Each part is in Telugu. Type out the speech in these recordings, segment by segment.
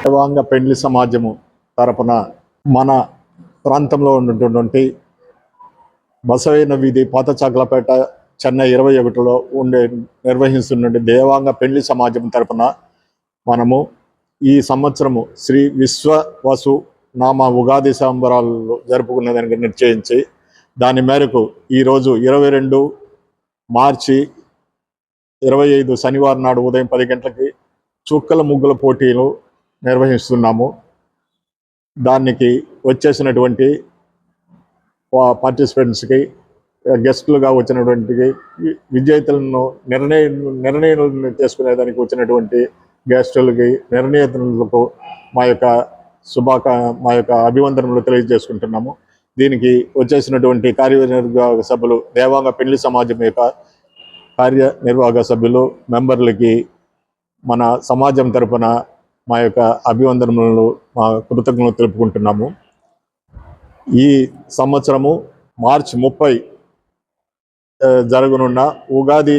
దేవాంగ పెండ్లి సమాజము తరపున మన ప్రాంతంలో ఉన్నటువంటి బసవైన వీధి పాత చాకలపేట చెన్నై 21లో నిర్వహిస్తున్న దేవాంగ పెండ్లి సమాజం తరపున మనము ఈ సంవత్సరము శ్రీ విశ్వవసు నామ ఉగాది సంబరాలు జరుపుకునేదానికి నిశ్చయించి దాని మేరకు ఈరోజు 22 మార్చి 25 శనివారం నాడు ఉదయం 10 గంటలకి చుక్కల ముగ్గుల పోటీలు నిర్వహిస్తున్నాము. దానికి వచ్చేసినటువంటి పార్టిసిపెంట్స్కి, గెస్టులుగా వచ్చినటువంటి విజేతలను నిర్ణయం చేసుకునేదానికి వచ్చినటువంటి గెస్టులకి, నిర్ణేతలకు మా యొక్క అభివందనలు తెలియజేసుకుంటున్నాము. దీనికి వచ్చేసినటువంటి కార్యనిర్వాహక సభ్యులు, దేవాంగ పెండ్లి సమాజం యొక్క కార్యనిర్వాహక సభ్యులు, మెంబర్లకి మన సమాజం తరపున మా యొక్క అభివందనలు, మా కృతజ్ఞతలు తెలుపుకుంటున్నాము. ఈ సంవత్సరము మార్చి 30 జరగనున్న ఉగాది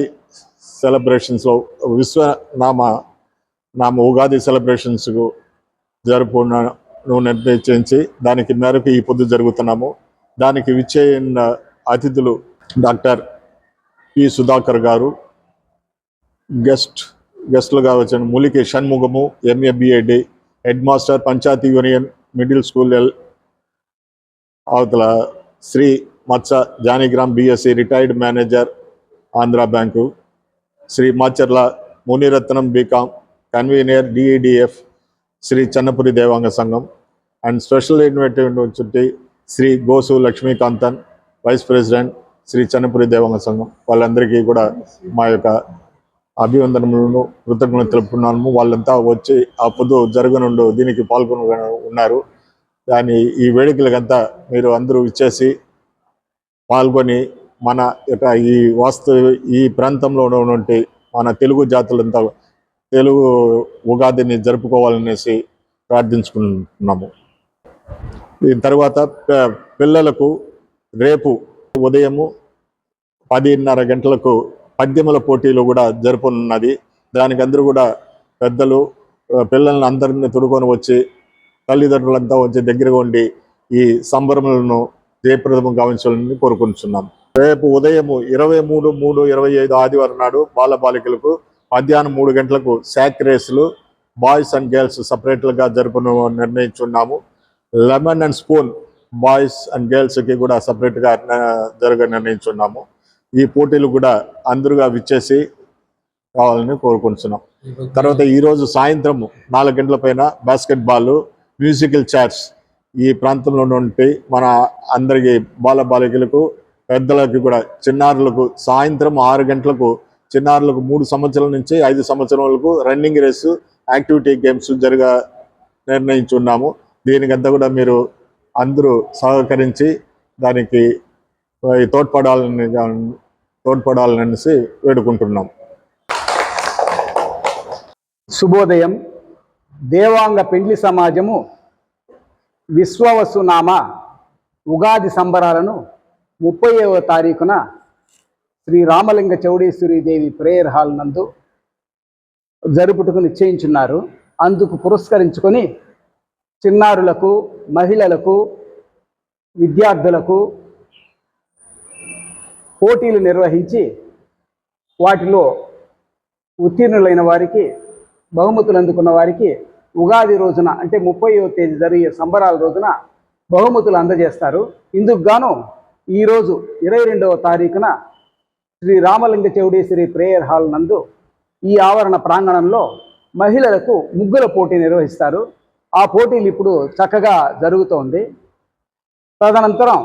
సెలబ్రేషన్స్లో నామ ఉగాది సెలబ్రేషన్స్కు జరుపును నిర్ణయించి దానికి మేరకు ఈ పొద్దు జరుగుతున్నాము. దానికి విచ్చేయిన అతిథులు డాక్టర్ పి సుధాకర్ గారు, గెస్టులుగా వచ్చిన Muliki Shanmukham, MA BEd, head master, panchayat union middle school అవతల Shri Matsa Janigram BSc, retired manager Andhra bank, Shri Macharla Muniratnam BCom, convener DEDF Shri Chennapuri Devanga Sangham, and special invited వచ్చి శ్రీ గోసు లక్ష్మీకాంతన్, వైస్ ప్రెసిడెంట్ శ్రీ చెన్నపురి దేవాంగ సంఘం. వాళ్ళందరికీ కూడా మా యొక్క అభివందనములను, కృతజ్ఞతలు తెలుపుతున్నాము. వాళ్ళంతా వచ్చి ఆ పొద్దు జరగనుండు దీనికి పాల్గొని ఉన్నారు. ఈ వేడుకలకంతా మీరు అందరూ ఇచ్చేసి పాల్గొని మన యొక్క ఈ ప్రాంతంలో ఉన్నటువంటి మన తెలుగు జాతులంతా తెలుగు ఉగాదిని జరుపుకోవాలనేసి ప్రార్థించుకుంటున్నాము. దీని తర్వాత పిల్లలకు రేపు ఉదయము 10:30 గంటలకు పద్యముల పోటీలు కూడా జరుపునున్నది. దానికి అందరూ కూడా పెద్దలు పిల్లల్ని అందరినీ తొడుకొని వచ్చి, తల్లిదండ్రులంతా వచ్చి దగ్గరగా ఉండి ఈ సంబరములను జయప్రదం గావించాలని కోరుకుంటున్నాం. రేపు ఉదయము 23/3/25 ఆదివారం నాడు బాలబాలికలకు మధ్యాహ్నం 3 గంటలకు శాక్ రేసులు బాయ్స్ అండ్ గర్ల్స్ సపరేట్లుగా జరుపును నిర్ణయించున్నాము. Lemon and spoon boys and గర్ల్స్కి కూడా సపరేట్గా నిర్ణయించున్నాము. ఈ పోటీలు కూడా అందరుగా విచ్చేసి కావాలని కోరుకుంటున్నాం. తర్వాత ఈరోజు సాయంత్రం 4 గంటల పైన బాస్కెట్బాల్, మ్యూజికల్ చైర్స్ ఈ ప్రాంతంలో నుండి మన అందరికీ బాలబాలికలకు, పెద్దలకి కూడా, చిన్నారులకు సాయంత్రం 6 గంటలకు చిన్నారులకు 3 సంవత్సరాల నుంచి 5 సంవత్సరాలకు రన్నింగ్ రేసు, యాక్టివిటీ గేమ్స్ నిర్ణయించున్నాము. దీనికంతా కూడా మీరు అందరూ సహకరించి దానికి తోడ్పడాలనేసి వేడుకుంటున్నాం. శుభోదయం. దేవాంగ పెండ్లి సమాజము విశ్వవసునామ ఉగాది సంబరాలను 30వ తారీఖున శ్రీ రామలింగ చౌడేశ్వరి దేవి ప్రేయర్ హాల్ నందు జరుపుటకు నిశ్చయించున్నారు. అందుకు పురస్కరించుకొని చిన్నారులకు, మహిళలకు, విద్యార్థులకు పోటీలు నిర్వహించి వాటిలో ఉత్తీర్ణులైన వారికి, బహుమతులు అందుకున్న వారికి ఉగాది రోజున అంటే 30వ తేదీ జరిగే సంబరాల రోజున బహుమతులు అందజేస్తారు. ఇందుకు గాను ఈరోజు 22వ తారీఖున శ్రీ రామలింగ చౌడేశ్వరి ప్రేయర్ హాల్ నందు ఈ ఆవరణ ప్రాంగణంలో మహిళలకు ముగ్గుల పోటీ నిర్వహిస్తారు. ఆ పోటీలు ఇప్పుడు చక్కగా జరుగుతోంది. తదనంతరం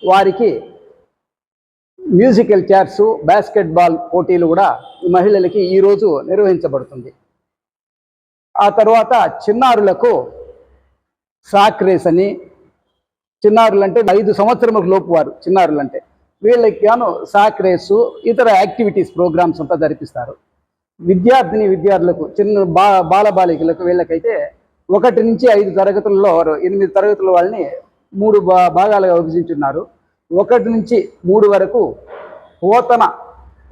వారికి మ్యూజికల్ చైర్స్, బాస్కెట్బాల్ పోటీలు కూడా మహిళలకి ఈరోజు నిర్వహించబడుతుంది. ఆ తర్వాత చిన్నారులకు సాక్ రేస్ అని, చిన్నారులంటే 5 సంవత్సరములకు లోపు వారు చిన్నారులంటే వీళ్ళకి గాను సాక్ రేసు, ఇతర యాక్టివిటీస్ ప్రోగ్రామ్స్ అంతా జరిపిస్తారు. విద్యార్థులకు బాలబాలికలకు వీళ్ళకైతే 1 నుంచి 5 తరగతుల్లో 8 తరగతుల వాళ్ళని 3 భాగాలుగా విభజించున్నారు. 1 నుంచి 3 వరకు పోతన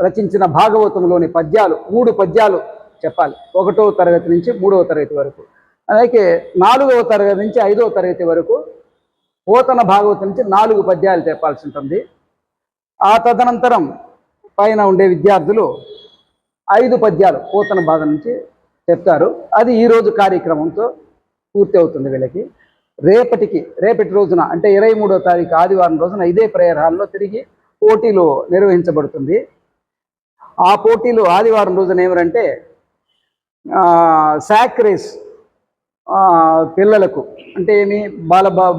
రచించిన భాగవతంలోని పద్యాలు 3 పద్యాలు చెప్పాలి. 1వ తరగతి నుంచి 3వ తరగతి వరకు, అలాగే 4వ తరగతి నుంచి 5వ తరగతి వరకు పోతన భాగవతం నుంచి 4 పద్యాలు చెప్పాల్సి ఉంటుంది. ఆ తదనంతరం పైన ఉండే విద్యార్థులు 5 పద్యాలు పోతన భాగం నుంచి చెప్తారు. అది ఈరోజు కార్యక్రమంతో పూర్తి అవుతుంది వీళ్ళకి. రేపటి రోజున అంటే 23వ తారీఖు ఆదివారం రోజున ఇదే ప్రేయర్ హాల్లో తిరిగి పోటీలు నిర్వహించబడుతుంది. ఆ పోటీలు ఆదివారం రోజున ఏమిటంటే సాక్ రేస్, పిల్లలకు అంటే ఏమి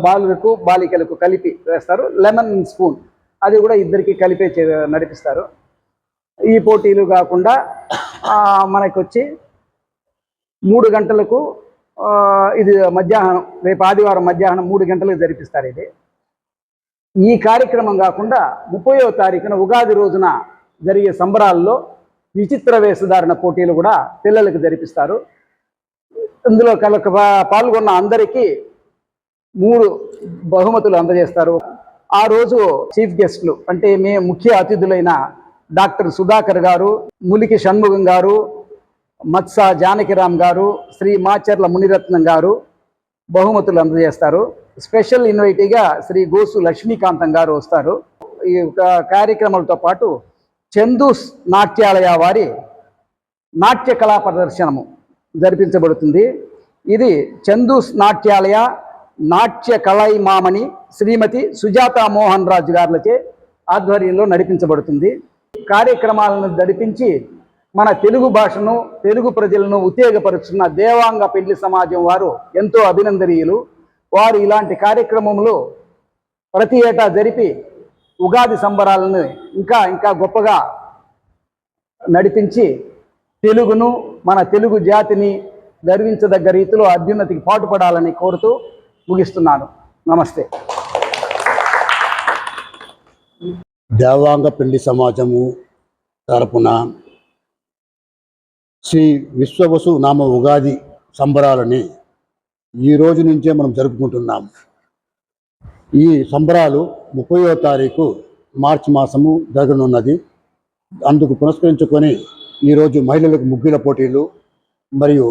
బాలులకు బాలికలకు కలిపి వేస్తారు. లెమన్ స్పూన్ అది కూడా ఇద్దరికి కలిపే నడిపిస్తారు. ఈ పోటీలు కాకుండా మనకు వచ్చి 3 గంటలకు ఇది మధ్యాహ్నం, రేపు ఆదివారం మధ్యాహ్నం 3 గంటలకు జరిపిస్తారు ఇది. ఈ కార్యక్రమం కాకుండా 30వ తారీఖున ఉగాది రోజున జరిగే సంబరాల్లో విచిత్ర వేషధారణ పోటీలు కూడా పిల్లలకు జరిపిస్తారు. ఇందులో పాల్గొన్న అందరికీ 3 బహుమతులు అందజేస్తారు. ఆ రోజు చీఫ్ గెస్ట్లు అంటే ముఖ్య అతిథులైన డాక్టర్ సుధాకర్ గారు, ములికి షణ్ముగం గారు, మత్స జానకిరామ్ గారు, శ్రీ మాచర్ల మునిరత్నం గారు బహుమతులు అందజేస్తారు. స్పెషల్ ఇన్వైటీగా శ్రీ గోసు లక్ష్మీకాంతం గారు వస్తారు. ఈ కార్యక్రమాలతో పాటు చందూస్ నాట్యాలయ వారి నాట్య కళా ప్రదర్శనము జరిపించబడుతుంది. ఇది చందూస్ నాట్యాలయ నాట్య కళాయిమామణి శ్రీమతి సుజాత మోహన్ రాజు గారులచే ఆధ్వర్యంలో నడిపించబడుతుంది. కార్యక్రమాలను నడిపించి మన తెలుగు భాషను, తెలుగు ప్రజలను ఉత్తేజపరుచున్న దేవాంగ పెళ్లి సమాజం వారు ఎంతో అభినందనీయులు. వారు ఇలాంటి కార్యక్రమంలో ప్రతి ఏటా జరిపి ఉగాది సంబరాలను ఇంకా గొప్పగా నడిపించి తెలుగును, మన తెలుగు జాతిని గర్వించదగ్గ రీతిలో అభ్యున్నతికి పాటుపడాలని కోరుతూ ముగిస్తున్నాను. నమస్తే. దేవాంగ పెళ్లి సమాజము తరపున శ్రీ విశ్వవసు నామ ఉగాది సంబరాలని ఈ రోజు నుంచే మనం జరుపుకుంటున్నాం. ఈ సంబరాలు 30వ తారీఖు మార్చి మాసము జరగనున్నది. అందుకు పురస్కరించుకొని ఈరోజు మహిళలకు ముగ్గుల పోటీలు మరియు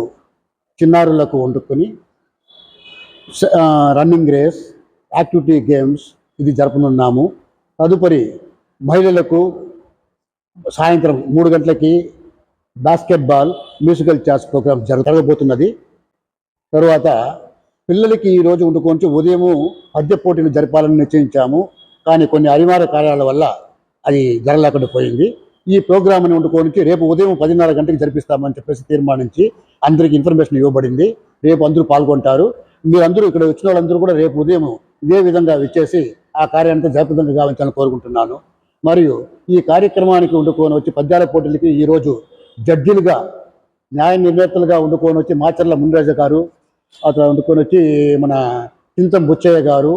చిన్నారులకు వండుకొని రన్నింగ్ రేస్, యాక్టివిటీ గేమ్స్ ఇది జరపనున్నాము. తదుపరి మహిళలకు సాయంత్రం 3 గంటలకి బాస్కెట్బాల్, మ్యూజికల్ ఛాన్స్ ప్రోగ్రామ్ జరగబోతున్నది. తరువాత పిల్లలకి ఈరోజు వండుకొని ఉదయము పద్య పోటీలు జరపాలని నిశ్చయించాము. కానీ కొన్ని అనివార్య కార్యాల వల్ల అది జరగలేకుండా పోయింది. ఈ ప్రోగ్రామ్ని వండుకొని రేపు ఉదయం 10:30 గంటలకు జరిపిస్తామని చెప్పేసి తీర్మానించి అందరికీ ఇన్ఫర్మేషన్ ఇవ్వబడింది. రేపు అందరూ పాల్గొంటారు. మీరందరూ ఇక్కడ వచ్చిన వాళ్ళందరూ కూడా రేపు ఉదయం ఇదే విధంగా విచ్చేసి ఆ కార్యాన్ని జయప్రదంగా గావించాలని కోరుకుంటున్నాను. మరియు ఈ కార్యక్రమానికి వండుకొని వచ్చి పద్యాల పోటీలకి ఈరోజు జడ్జిలుగా, న్యాయ నిర్ణేతలుగా వండుకొని వచ్చి మాచర్ల మునిరాజ గారు, అతను వండుకొని వచ్చి మన చింతం బుచ్చయ్య గారు,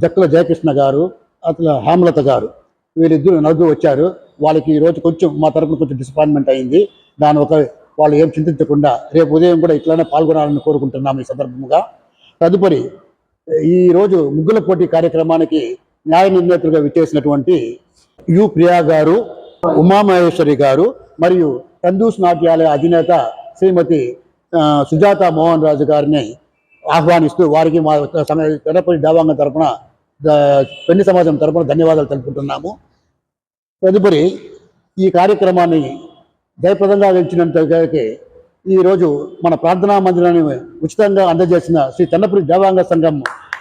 జక్కుల జయకృష్ణ గారు, అతను హేమలత గారు, వీళ్ళిద్దరు నలుగురు వచ్చారు. వాళ్ళకి ఈరోజు కొంచెం మా తరపున కొంచెం డిసప్పాయింట్మెంట్ అయింది. వాళ్ళు ఏం చింతించకుండా రేపు ఉదయం కూడా ఇట్లానే పాల్గొనాలని కోరుకుంటున్నాము. ఈ సందర్భంగా తదుపరి ఈరోజు ముగ్గుల పోటీ కార్యక్రమానికి న్యాయ నిర్ణేతలుగా విచ్చేసినటువంటి యు ప్రియా గారు, ఉమామహేశ్వరి గారు మరియు చందూస్ నాట్యాలయ అధినేత శ్రీమతి సుజాత మోహన్ రాజు గారిని ఆహ్వానిస్తూ వారికి మా ఎడపల్లి దేవాంగం తరపున, పెళ్లి సమాజం తరపున ధన్యవాదాలు తెలుపుకుంటున్నాము. తదుపరి ఈ కార్యక్రమాన్ని జయప్రదంగా గెలిచినంతకి ఈరోజు మన ప్రార్థనా మందిరాన్ని ఉచితంగా అందజేసిన శ్రీ తెన్నపురి దేవాంగ సంఘం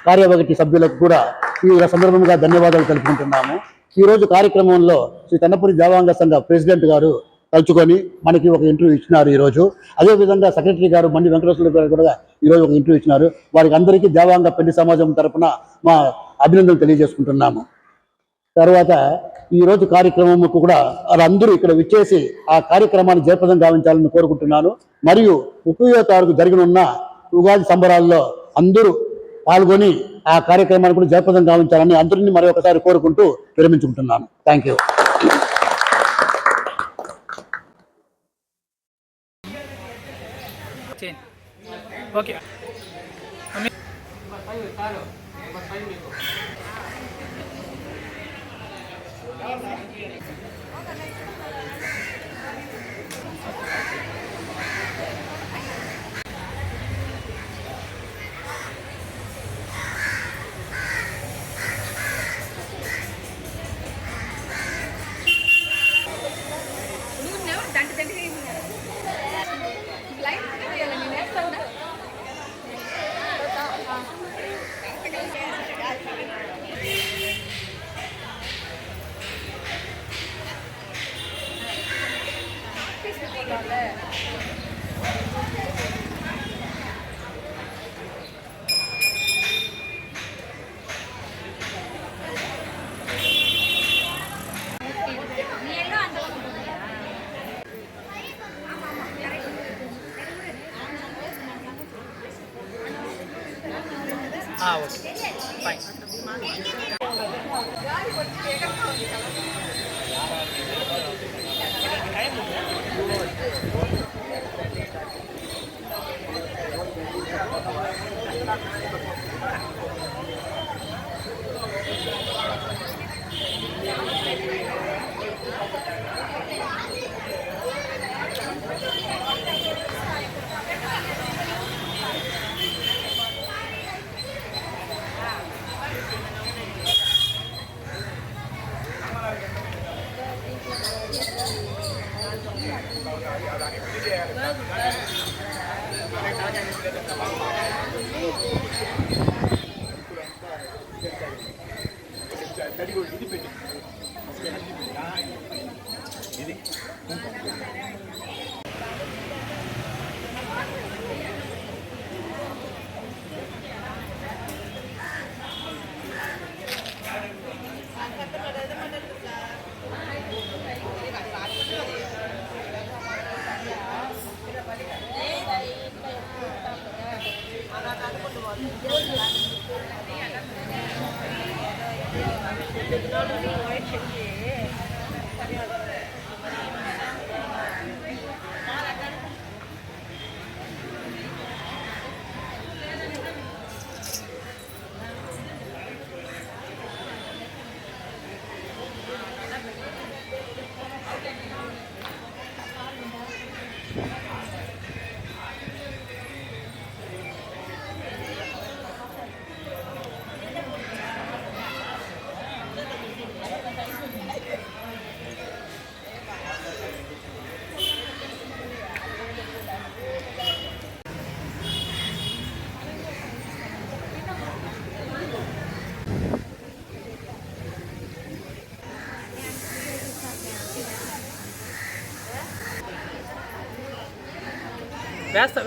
కార్యవర్గ సభ్యులకు కూడా ఈ సందర్భంగా ధన్యవాదాలు తెలుపుకుంటున్నాము. ఈరోజు కార్యక్రమంలో శ్రీ తెన్నపురి దేవాంగ సంఘ ప్రెసిడెంట్ గారు తలుచుకొని మనకి ఒక ఇంటర్వ్యూ ఇచ్చినారు ఈరోజు. అదేవిధంగా సెక్రటరీ గారు బండి వెంకటేశ్వర గారు కూడా ఈరోజు ఒక ఇంటర్వ్యూ ఇచ్చినారు. వారికి అందరికీ దేవాంగ పెళ్లి సమాజం తరపున మా అభినందనలు తెలియజేసుకుంటున్నాము. తర్వాత ఈరోజు కార్యక్రమంకు కూడా వాళ్ళందరూ ఇక్కడ విచ్చేసి ఆ కార్యక్రమాన్ని జయప్రదం గావించాలని కోరుకుంటున్నాను. మరియు 30వ తారీఖు జరగనున్న ఉగాది సంబరాల్లో అందరూ పాల్గొని ఆ కార్యక్రమాన్ని కూడా జయప్రదం గావించాలని అందరినీ మరొకసారి కోరుకుంటూ విరమించుకుంటున్నాను. Thank you. Okay. Okay fine.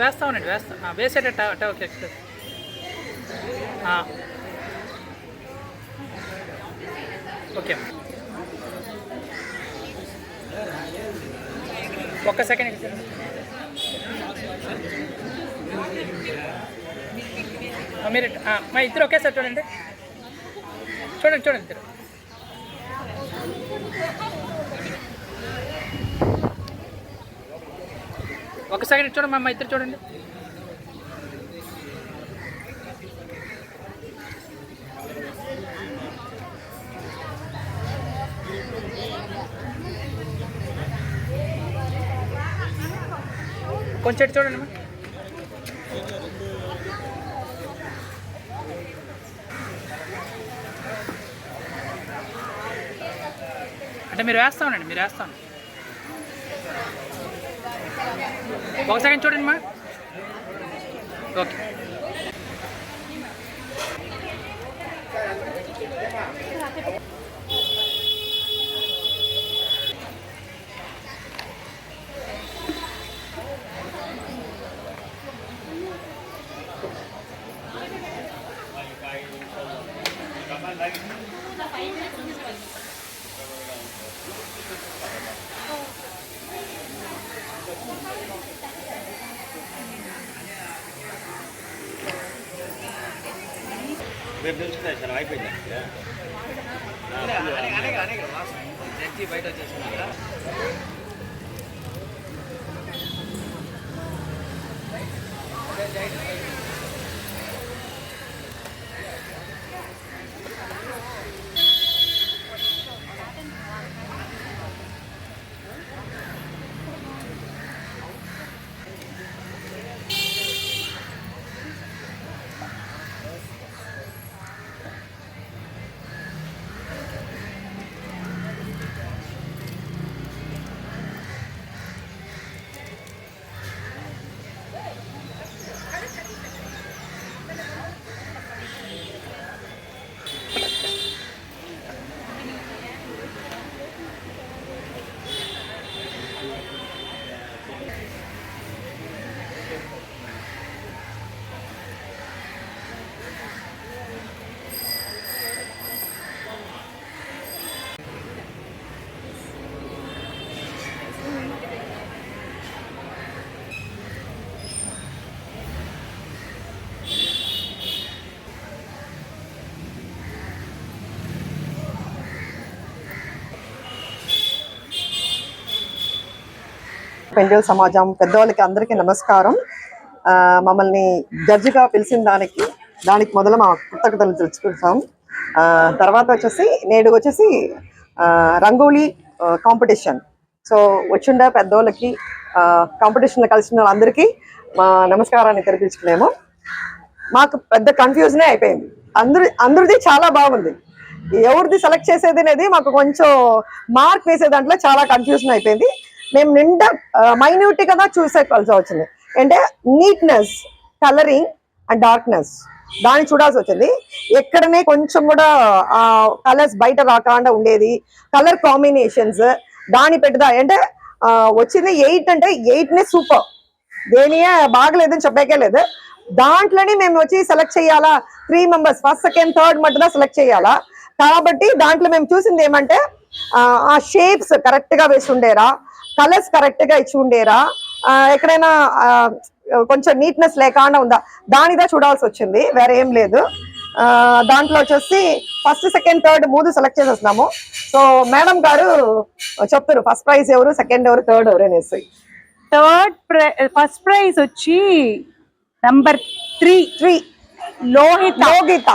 వేస్తా ఉండండి, వేసేటట్టు అట్ట ఓకే. ఓకే ఒక్క సెకండ్. మీరు మా ఇద్దరు ఒకేసారి చూడండి ఇద్దరు. ఒక సెకండ్ చూడండి మా ఇద్దరు చూడండి. కొంచెం చూడండి అమ్మా. అంటే మీరు వేస్తా ఉండండి, ఒక సెకండ్ చూడండి మా. ఓకే రేపు నిలుచుకున్నాయి సార్ అయిపోయింది జడ్జి బయట వచ్చేసిన పెండ్యూల్ సమాజం పెద్దవాళ్ళకి అందరికీ నమస్కారం. మమ్మల్ని జడ్జిగా పిలిచిన దానికి మొదలు మా కృతజ్ఞతలు తెలుసుకుంటాం. తర్వాత వచ్చేసి నేడు వచ్చేసి రంగోలీ కాంపిటీషన్. సో వచ్చిండే పెద్దవాళ్ళకి కాంపిటీషన్లో కలిసిన వాళ్ళందరికీ మా నమస్కారాన్ని తెలిపించుకున్నాము. మాకు పెద్ద కన్ఫ్యూజనే అయిపోయింది. అందరిది చాలా బాగుంది, ఎవరిది సెలెక్ట్ చేసేది అనేది మాకు కొంచెం మార్క్ వేసే దాంట్లో చాలా కన్ఫ్యూజన్ అయిపోయింది. మేము నిండా మైన్యూట్గా చూసేయాల్సి వచ్చింది. అంటే నీట్నెస్, కలరింగ్ అండ్ డార్క్నెస్ దాన్ని చూడాల్సి వచ్చింది. ఎక్కడనే కొంచెం కూడా కలర్స్ బయట రాకుండా ఉండేది. కలర్ కాంబినేషన్స్ దాని పెద్దదా అంటే వచ్చింది 8 అంటే 8నే సూపర్, దేనియే బాగలేదని చెప్పాకే లేదు. దాంట్లోనే మేము వచ్చి సెలెక్ట్ చేయాలా, 3 మెంబర్స్ ఫస్ట్ సెకండ్ థర్డ్ మట్టుగా సెలెక్ట్ చేయాలా. కాబట్టి దాంట్లో మేము చూసింది ఏమంటే ఆ షేప్స్ కరెక్ట్గా వేసి ఉండేరా, కలర్స్ కరెక్ట్గా ఇచ్చి ఉండేరా, ఎక్కడైనా కొంచెం నీట్నెస్ లేకుండా ఉందా దానిదా చూడాల్సి వచ్చింది, వేరే ఏం లేదు. దాంట్లో వచ్చేసి ఫస్ట్ సెకండ్ థర్డ్ 3 సెలెక్ట్ చేసేస్తున్నాము. సో మేడం గారు చెప్తారు ఫస్ట్ ప్రైజ్ ఎవరు, సెకండ్ ఎవరు, థర్డ్ ఎవరు అనేసి. ఫస్ట్ ప్రైజ్ వచ్చి నంబర్ 3 లోహిత.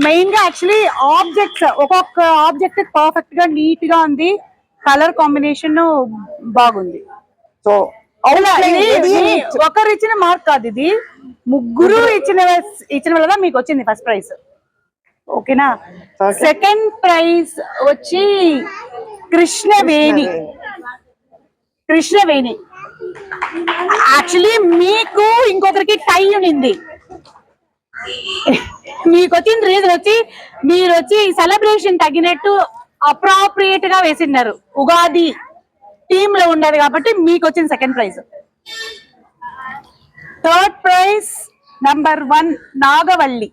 మెయిన్ గా యాక్చువల్లీ ఆబ్జెక్ట్స్, ఒక్కొక్క ఆబ్జెక్ట్ పర్ఫెక్ట్ గా నీట్ గా ఉంది, కలర్ కాంబినేషన్ బాగుంది. సో ఒకరు ఇచ్చిన మార్క్ కాదు, ఇది ముగ్గురు ఇచ్చిన వల్ల మీకు వచ్చింది ఫస్ట్ ప్రైజ్. ఓకేనా. సెకండ్ ప్రైజ్ వచ్చి కృష్ణవేణి. యాక్చువల్లీ మీకు ఇంకొకరికి టై ఉంది. మీకు వచ్చిన రీజన్ వచ్చి మీరు వచ్చి సెలబ్రేషన్ తగినట్టు అప్రాప్రియేట్ గా వేసినారు, ఉగాది టీమ్ లో ఉండదు కాబట్టి మీకు వచ్చిన second prize. Third prize number 1 నాగవల్లి.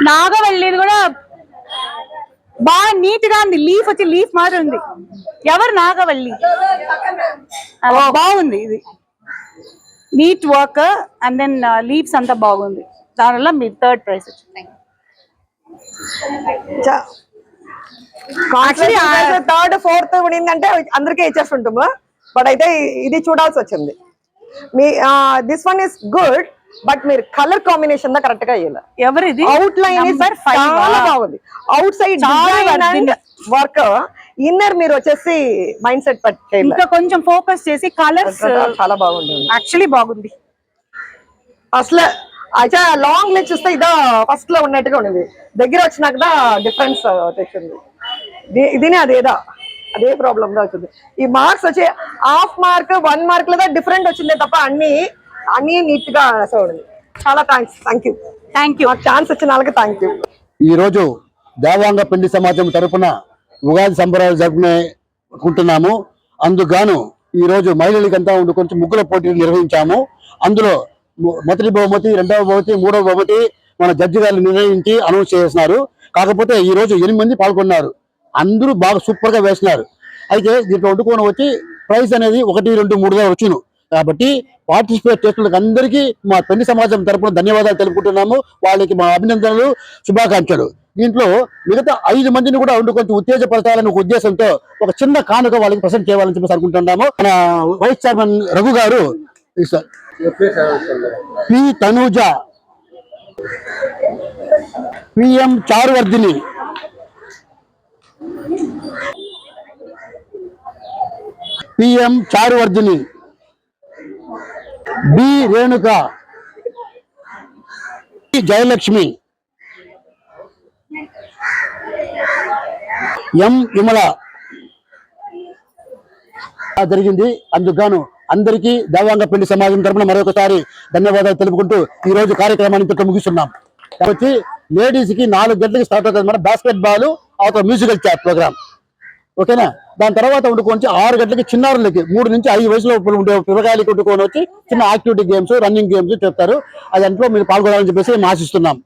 నాగవల్లిది కూడా బాగా నీట్ గా ఉంది, లీఫ్ వచ్చి లీఫ్ మాత్రం ఉంది. ఎవరు నాగవల్లి? బాగుంది, ఇది neat work and then leaves అంతా బాగుంది, దానివల్ల మీరు థర్డ్ ప్రైజ్ వచ్చింది. థర్డ్ ఫోర్త్ ఉండిందంటే అందరికీ ఇచ్చేస్తుంటాము, బట్ అయితే ఇది చూడాల్సి వచ్చింది. మీ this one is good, but మీరు కలర్ కాంబినేషన్ దా కరెక్ట్ గా ఇవ్వాలి. ఎవరిది? అవుట్ లైన్ చాలా బాగుంది, అవుట్ సైడ్ వర్క్, ఇన్నర్ మీరు వచ్చేసి మైండ్ సెట్ పట్టి ఇంకా కొంచెం ఫోకస్ చేసి కలర్స్ చాలా బాగుంది. యాక్చువల్లీ బాగుంది. అసలు అయితే లాంగ్ లెగ్ చూస్తే ఇదా ఫస్ట్ లో ఉన్నట్టుగా ఉండేది, దగ్గర వచ్చినాక డిఫరెన్స్ తెచ్చింది. ఇదినే అదే ప్రాబ్లమ్ గా వచ్చింది. ఈ మార్క్స్ వచ్చి హాఫ్ మార్క్ 1 మార్క్ లేదా డిఫరెంట్ వచ్చిందే తప్ప అన్ని నీట్ గా చూడండి. చాలా థ్యాంక్ యూ ఛాన్స్ వచ్చిన వాళ్ళకి థ్యాంక్ యూ. ఈ రోజు దేవాంగ పెళ్లి సమాజం తరపున ఉగాది సంబరాలు జరుపుకుంటున్నాము. అందుకు ఈ రోజు మహిళలకంతా కొంచెం ముగ్గుల పోటీలు నిర్వహించాము. అందులో మొదటి బహుమతి, 2వ బహుమతి, 3వ బహుమతి మన జడ్జి గారు నిర్ణయించి అనౌన్స్ చేస్తున్నారు. కాకపోతే ఈ రోజు 8 మంది పాల్గొన్నారు, అందరూ బాగా సూపర్ గా వేసినారు. అయితే దీంట్లో వండుకొని వచ్చి ప్రైజ్ అనేది 1, 2, 3గా వచ్చును. కాబట్టి పార్టిసిపేట్ చేస్తున్న అందరికీ మా పెళ్లి సమాజం తరపున ధన్యవాదాలు తెలుపుకుంటున్నాము. వాళ్ళకి మా అభినందనలు, శుభాకాంక్షలు. దీంట్లో మిగతా 5 మందిని కూడా కొంచెం ఉత్తేజపరచాలని ఒక ఉద్దేశంతో ఒక చిన్న కానుక వాళ్ళకి ప్రజెంట్ చేయాలని చెప్పేసి అనుకుంటున్నాము. మన వైస్ చైర్మన్ రఘు గారు P Tanuja, PM Charuvardhini, B Renuka, Jayalakshmi, M Vimala జరిగింది. అందుకు అందరికీ దేవాంగ పెళ్లి సమాజం తరపున మరొకసారి ధన్యవాదాలు తెలుపుకుంటూ ఈ రోజు కార్యక్రమాన్ని ఇంతలో ముగిస్తున్నాం. కాబట్టి లేడీస్ కి 4 గంటలకి స్టార్ట్ అవుతుంది మన basketball, musical chair programme. ఓకేనా. దాని తర్వాత వండుకొని 6 గంటలకి చిన్నారులకి 3 నుంచి 5 వయసులో ఉండే పిల్లకాయలకి వండుకొని వచ్చి చిన్న యాక్టివిటీ గేమ్స్, రన్నింగ్ గేమ్స్ చెప్తారు. దాంట్లో మీరు పాల్గొనాలని చెప్పేసి మేము ఆశిస్తున్నాం.